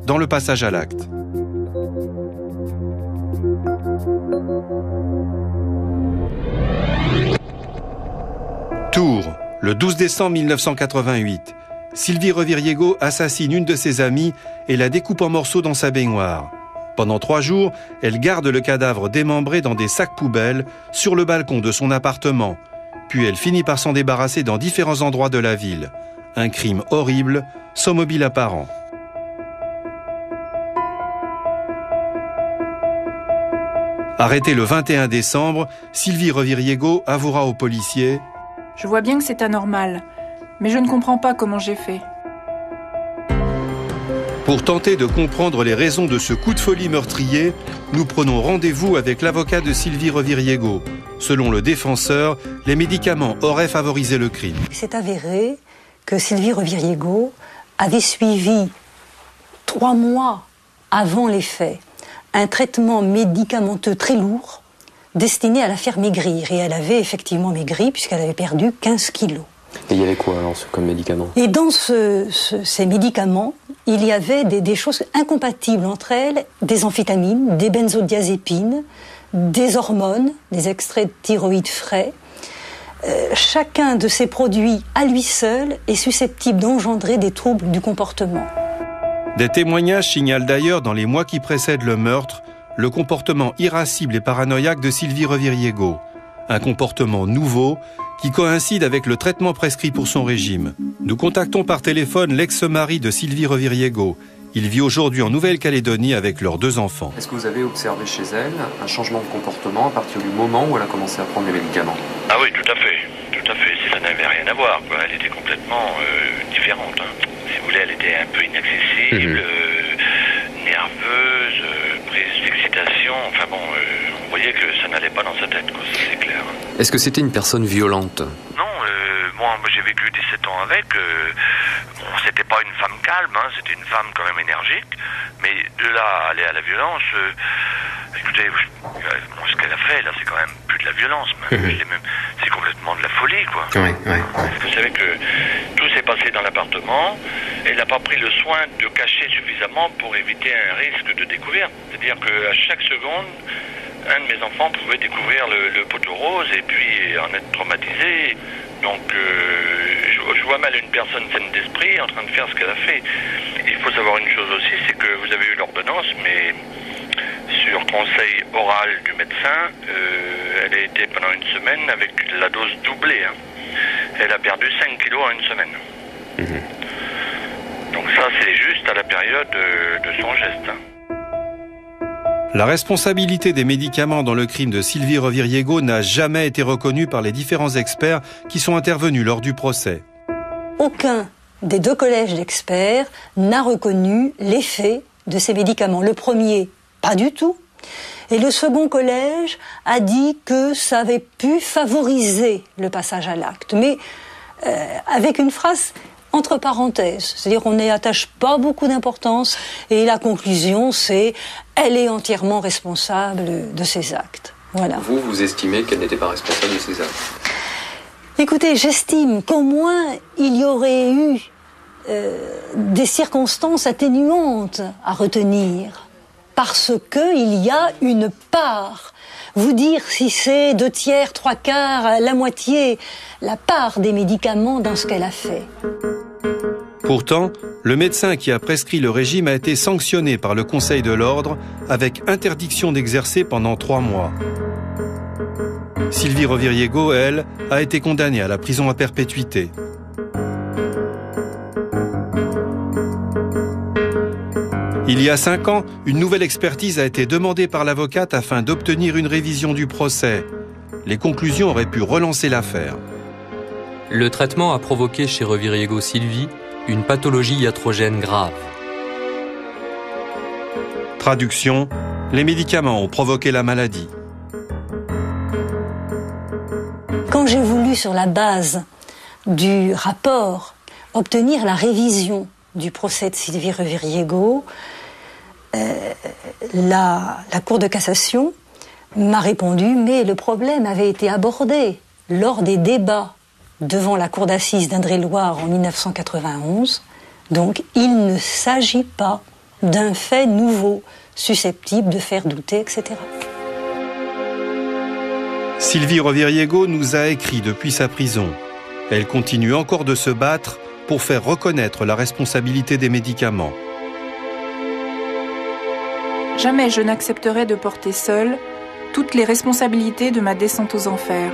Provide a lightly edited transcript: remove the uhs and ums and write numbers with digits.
dans le passage à l'acte. Tours, le 12 décembre 1988. Sylvie Reviriego assassine une de ses amies et la découpe en morceaux dans sa baignoire. Pendant 3 jours, elle garde le cadavre démembré dans des sacs poubelles sur le balcon de son appartement. Puis elle finit par s'en débarrasser dans différents endroits de la ville. Un crime horrible, sans mobile apparent. Arrêtée le 21 décembre, Sylvie Reviriego avouera aux policiers « Je vois bien que c'est anormal, mais je ne comprends pas comment j'ai fait. » Pour tenter de comprendre les raisons de ce coup de folie meurtrier, nous prenons rendez-vous avec l'avocat de Sylvie Reviriego. Selon le défenseur, les médicaments auraient favorisé le crime. C'est avéré que Sylvie Reviriego avait suivi 3 mois avant les faits un traitement médicamenteux très lourd destiné à la faire maigrir. Et elle avait effectivement maigri puisqu'elle avait perdu 15 kilos. Et il y avait quoi alors comme médicament? Et dans ces médicaments, il y avait des choses incompatibles entre elles, des amphétamines, des benzodiazépines, des hormones, des extraits de thyroïde frais. Chacun de ces produits, à lui seul, est susceptible d'engendrer des troubles du comportement. Des témoignages signalent d'ailleurs, dans les mois qui précèdent le meurtre, le comportement irascible et paranoïaque de Sylvie Reviriego. Un comportement nouveau qui coïncide avec le traitement prescrit pour son régime. Nous contactons par téléphone l'ex-mari de Sylvie Reviriego. Il vit aujourd'hui en Nouvelle-Calédonie avec leurs 2 enfants. Est-ce que vous avez observé chez elle un changement de comportement à partir du moment où elle a commencé à prendre les médicaments? Ah oui, tout à fait. Tout à fait. Ça n'avait rien à voir, quoi. Elle était complètement différente. Si vous voulez, elle était un peu inaccessible, nerveuse, prise d'excitation. Enfin bon, on voyait que ça n'allait pas dans sa tête, quoi. Ça, c'est clair. Est-ce que c'était une personne violente? Non, moi j'ai vécu 17 ans avec. Bon, c'était pas une femme calme, hein, c'était une femme quand même énergique. Mais de là à aller à la violence, écoutez, ce qu'elle a fait là, c'est quand même plus de la violence. C'est complètement de la folie, quoi. Ouais. Vous savez que tout s'est passé dans l'appartement. Elle n'a pas pris le soin de cacher suffisamment pour éviter un risque de découverte. C'est-à-dire qu'à chaque seconde, un de mes enfants pouvait découvrir le poteau rose et puis en être traumatisé. Donc je vois mal une personne saine d'esprit en train de faire ce qu'elle a fait. Il faut savoir une chose aussi, c'est que vous avez eu l'ordonnance, mais sur conseil oral du médecin, elle a été pendant une semaine avec la dose doublée. Hein. Elle a perdu 5 kilos en une semaine. Donc ça, c'est juste à la période de son geste. La responsabilité des médicaments dans le crime de Sylvie Reviriego n'a jamais été reconnue par les différents experts qui sont intervenus lors du procès. Aucun des 2 collèges d'experts n'a reconnu l'effet de ces médicaments. Le premier, pas du tout. Et le second collège a dit que ça avait pu favoriser le passage à l'acte. Mais avec une phrase entre parenthèses, c'est-à-dire on n'y attache pas beaucoup d'importance et la conclusion c'est elle est entièrement responsable de ses actes. Voilà. Vous estimez qu'elle n'était pas responsable de ses actes? Écoutez, j'estime qu'au moins il y aurait eu des circonstances atténuantes à retenir parce qu'il y a une part. Vous dire si c'est 2/3, 3/4, la moitié, la part des médicaments dans ce qu'elle a fait. Pourtant, le médecin qui a prescrit le régime a été sanctionné par le Conseil de l'Ordre avec interdiction d'exercer pendant 3 mois. Sylvie Reviriego, elle, a été condamnée à la prison à perpétuité. Il y a 5 ans, une nouvelle expertise a été demandée par l'avocate afin d'obtenir une révision du procès. Les conclusions auraient pu relancer l'affaire. Le traitement a provoqué chez Reviriego Sylvie une pathologie iatrogène grave. Traduction, les médicaments ont provoqué la maladie. Quand j'ai voulu, sur la base du rapport, obtenir la révision du procès de Sylvie Reviriego, la Cour de cassation m'a répondu, mais le problème avait été abordé lors des débats devant la Cour d'assises d'Indre-et-Loire en 1991. Donc, il ne s'agit pas d'un fait nouveau, susceptible de faire douter, etc. Sylvie Roviriego nous a écrit depuis sa prison. Elle continue encore de se battre pour faire reconnaître la responsabilité des médicaments. Jamais je n'accepterai de porter seule toutes les responsabilités de ma descente aux enfers.